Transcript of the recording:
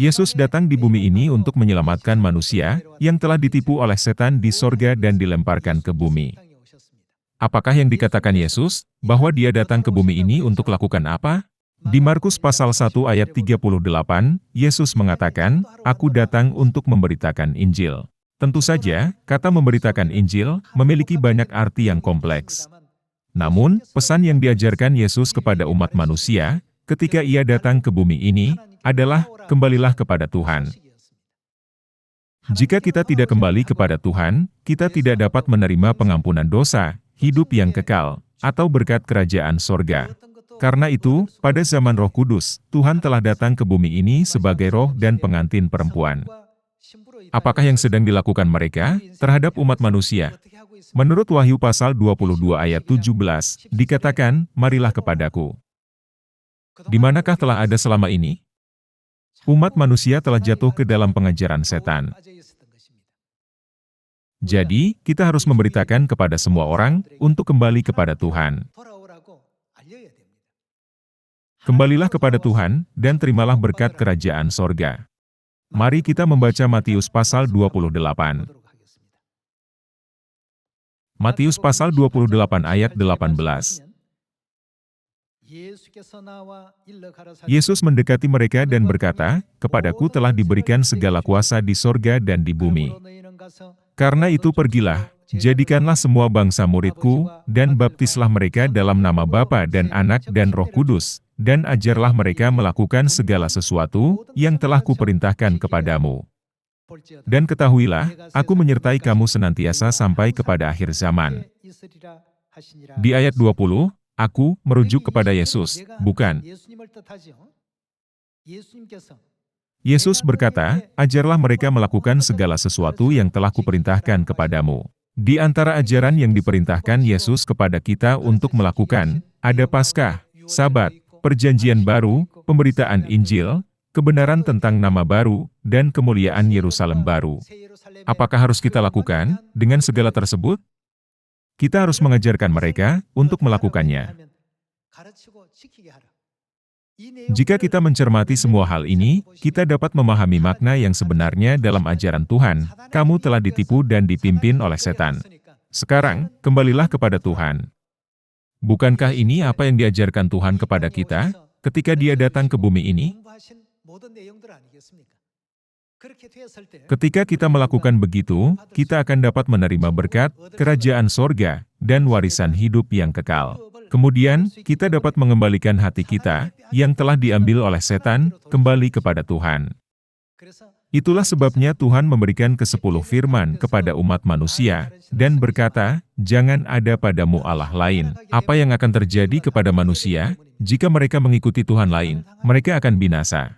Yesus datang di bumi ini untuk menyelamatkan manusia yang telah ditipu oleh setan di sorga dan dilemparkan ke bumi. Apakah yang dikatakan Yesus, bahwa dia datang ke bumi ini untuk lakukan apa? Di Markus pasal 1 ayat 38, Yesus mengatakan, "Aku datang untuk memberitakan Injil." Tentu saja, kata memberitakan Injil memiliki banyak arti yang kompleks. Namun, pesan yang diajarkan Yesus kepada umat manusia ketika ia datang ke bumi ini adalah, kembalilah kepada Tuhan. Jika kita tidak kembali kepada Tuhan, kita tidak dapat menerima pengampunan dosa, hidup yang kekal, atau berkat kerajaan sorga. Karena itu, pada zaman Roh Kudus, Tuhan telah datang ke bumi ini sebagai roh dan pengantin perempuan. Apakah yang sedang dilakukan mereka terhadap umat manusia? Menurut Wahyu pasal 22 ayat 17, dikatakan, "Marilah kepadaku." Di manakah telah ada selama ini? Umat manusia telah jatuh ke dalam pengajaran setan. Jadi, kita harus memberitakan kepada semua orang untuk kembali kepada Tuhan. Kembalilah kepada Tuhan, dan terimalah berkat kerajaan sorga. Mari kita membaca Matius pasal 28. Matius pasal 28 ayat 18. Yesus mendekati mereka dan berkata, "Kepadaku telah diberikan segala kuasa di sorga dan di bumi. Karena itu pergilah, jadikanlah semua bangsa muridku, dan baptislah mereka dalam nama Bapa dan Anak dan Roh Kudus, dan ajarlah mereka melakukan segala sesuatu yang telah kuperintahkan kepadamu. Dan ketahuilah, aku menyertai kamu senantiasa sampai kepada akhir zaman." Di ayat 20, aku merujuk kepada Yesus, bukan. Yesus berkata, "Ajarlah mereka melakukan segala sesuatu yang telah kuperintahkan kepadamu." Di antara ajaran yang diperintahkan Yesus kepada kita untuk melakukan, ada Paskah, Sabat, Perjanjian Baru, pemberitaan Injil, kebenaran tentang nama baru, dan kemuliaan Yerusalem baru. Apakah harus kita lakukan dengan segala tersebut? Kita harus mengajarkan mereka untuk melakukannya. Jika kita mencermati semua hal ini, kita dapat memahami makna yang sebenarnya dalam ajaran Tuhan. Kamu telah ditipu dan dipimpin oleh setan. Sekarang, kembalilah kepada Tuhan. Bukankah ini apa yang diajarkan Tuhan kepada kita ketika Dia datang ke bumi ini? Ketika kita melakukan begitu, kita akan dapat menerima berkat, kerajaan sorga, dan warisan hidup yang kekal. Kemudian, kita dapat mengembalikan hati kita, yang telah diambil oleh setan, kembali kepada Tuhan. Itulah sebabnya Tuhan memberikan ke-10 firman kepada umat manusia, dan berkata, "Jangan ada padamu Allah lain." Apa yang akan terjadi kepada manusia, jika mereka mengikuti Tuhan lain? Mereka akan binasa.